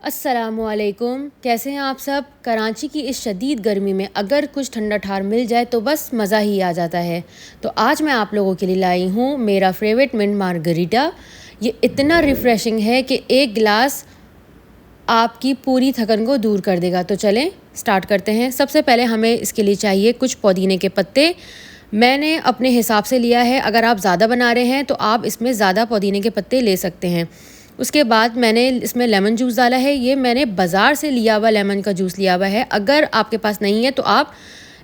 अस्सलामुअलैकुम। कैसे हैं आप सब। कराची की इस शदीद गर्मी में अगर कुछ ठंडा ठार मिल जाए तो बस मज़ा ही आ जाता है। तो आज मैं आप लोगों के लिए लाई हूँ मेरा फेवरेट मिंट मार्गरीटा। ये इतना रिफ़्रेशिंग है कि एक गिलास आपकी पूरी थकन को दूर कर देगा। तो चलें स्टार्ट करते हैं। सबसे पहले हमें इसके लिए चाहिए कुछ पुदीने के पत्ते। मैंने अपने हिसाब से लिया है, अगर आप ज़्यादा बना रहे हैं तो आप इसमें ज़्यादा पुदीने के पत्ते ले सकते हैं। उसके बाद मैंने इसमें लेमन जूस डाला है। ये मैंने बाज़ार से लिया हुआ लेमन का जूस लिया हुआ है। अगर आपके पास नहीं है तो आप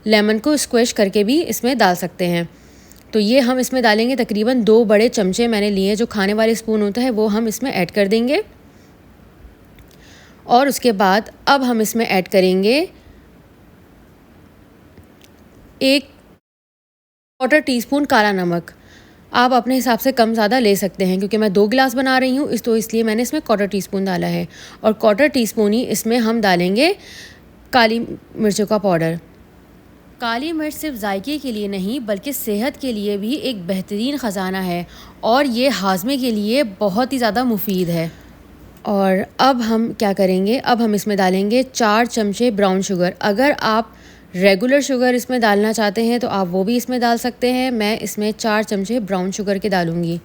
लेमन को स्क्वैश करके भी इसमें डाल सकते हैं। तो ये हम इसमें डालेंगे तकरीबन 2 बड़े चमचे मैंने लिए, जो खाने वाले स्पून होता है वो हम इसमें ऐड कर देंगे। और उसके बाद अब हम इसमें ऐड करेंगे 1/4 टीस्पून काला नमक। आप अपने हिसाब से कम ज़्यादा ले सकते हैं, क्योंकि मैं 2 गिलास बना रही हूँ इसलिए मैंने इसमें 1/4 टीस्पून डाला है। और 1/4 टीस्पून ही इसमें हम डालेंगे काली मिर्चों का पाउडर। काली मिर्च सिर्फ जायके के लिए नहीं बल्कि सेहत के लिए भी एक बेहतरीन ख़जाना है और ये हाजमे के लिए बहुत ही ज़्यादा मुफीद है। और अब हम क्या करेंगे, अब हम इसमें डालेंगे 4 चमचे ब्राउन शुगर। अगर आप रेगुलर शुगर इसमें डालना चाहते हैं तो आप वो भी इसमें डाल सकते हैं। मैं इसमें 4 चमचे ब्राउन शुगर के डालूँगी।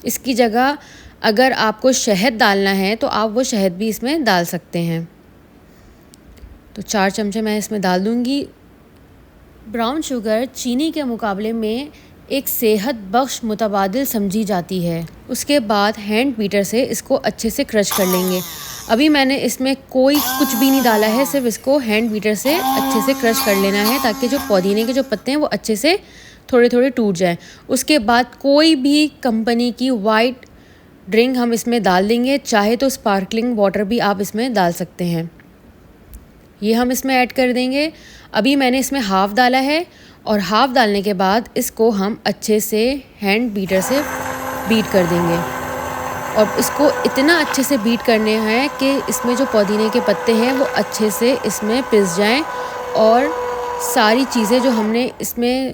इसकी जगह अगर आपको शहद डालना है तो आप वो शहद भी इसमें डाल सकते हैं। तो 4 चमचे मैं इसमें डाल दूँगी। ब्राउन शुगर चीनी के मुकाबले में एक सेहत बख्श मुतबादिल समझी जाती है। उसके बाद हैंड बीटर से इसको अच्छे से क्रश कर लेंगे। अभी मैंने इसमें कोई कुछ भी नहीं डाला है, सिर्फ इसको हैंड बीटर से अच्छे से क्रश कर लेना है ताकि जो पुदीने के जो पत्ते हैं वो अच्छे से थोड़े थोड़े टूट जाएं। उसके बाद कोई भी कंपनी की वाइट ड्रिंक हम इसमें डाल देंगे, चाहे तो स्पार्कलिंग वाटर भी आप इसमें डाल सकते हैं। ये हम इसमें ऐड कर देंगे। अभी मैंने इसमें हाफ़ डाला है और हाफ़ डालने के बाद इसको हम अच्छे से हैंड बीटर से बीट कर देंगे। और इसको इतना अच्छे से बीट करने हैं कि इसमें जो पुदीने के पत्ते हैं वो अच्छे से इसमें पिस जाएं और सारी चीज़ें जो हमने इसमें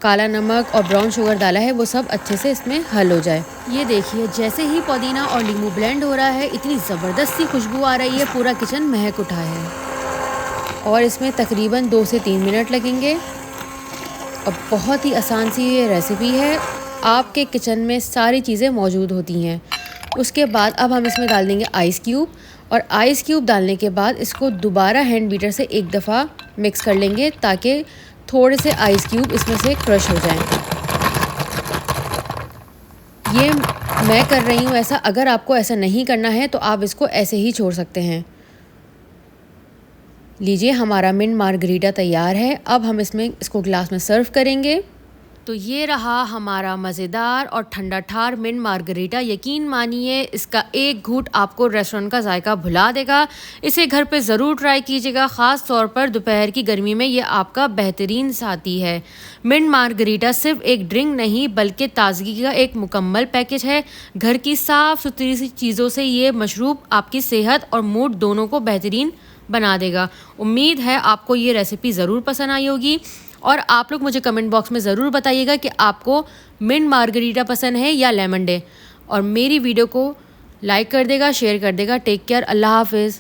काला नमक और ब्राउन शुगर डाला है वो सब अच्छे से इसमें हल हो जाए। ये देखिए, जैसे ही पुदीना और नींबू ब्लेंड हो रहा है इतनी ज़बरदस्त सी खुशबू आ रही है, पूरा किचन महक उठा है। और इसमें तकरीबन 2 से 3 मिनट लगेंगे। और बहुत ही आसान सी ये रेसिपी है, आपके किचन में सारी चीज़ें मौजूद होती हैं। उसके बाद अब हम इसमें डाल देंगे आइस क्यूब। और आइस क्यूब डालने के बाद इसको दोबारा हैंड बीटर से एक दफ़ा मिक्स कर लेंगे ताकि थोड़े से आइस क्यूब इसमें से क्रश हो जाएं। ये मैं कर रही हूँ ऐसा, अगर आपको ऐसा नहीं करना है तो आप इसको ऐसे ही छोड़ सकते हैं। लीजिए, हमारा मिंट मार्गरीटा तैयार है। अब हम इसको गिलास में सर्व करेंगे। तो ये रहा हमारा मज़ेदार और ठंडा ठार मिंट मार्गरीटा। यकीन मानिए इसका एक घूंट आपको रेस्टोरेंट का जायका भुला देगा। इसे घर पे ज़रूर ट्राई कीजिएगा, ख़ास तौर पर दोपहर की गर्मी में ये आपका बेहतरीन साथी है। मिंट मार्गरीटा सिर्फ एक ड्रिंक नहीं बल्कि ताजगी का एक मुकम्मल पैकेज है। घर की साफ़ सुथरी सी चीज़ों से ये मशरूब आपकी सेहत और मूड दोनों को बेहतरीन बना देगा। उम्मीद है आपको ये रेसिपी ज़रूर पसंद आई होगी और आप लोग मुझे कमेंट बॉक्स में ज़रूर बताइएगा कि आपको मिंट मार्गरीटा पसंद है या लेमन डे। और मेरी वीडियो को लाइक कर देगा, शेयर कर देगा। टेक केयर, अल्लाह हाफिज़।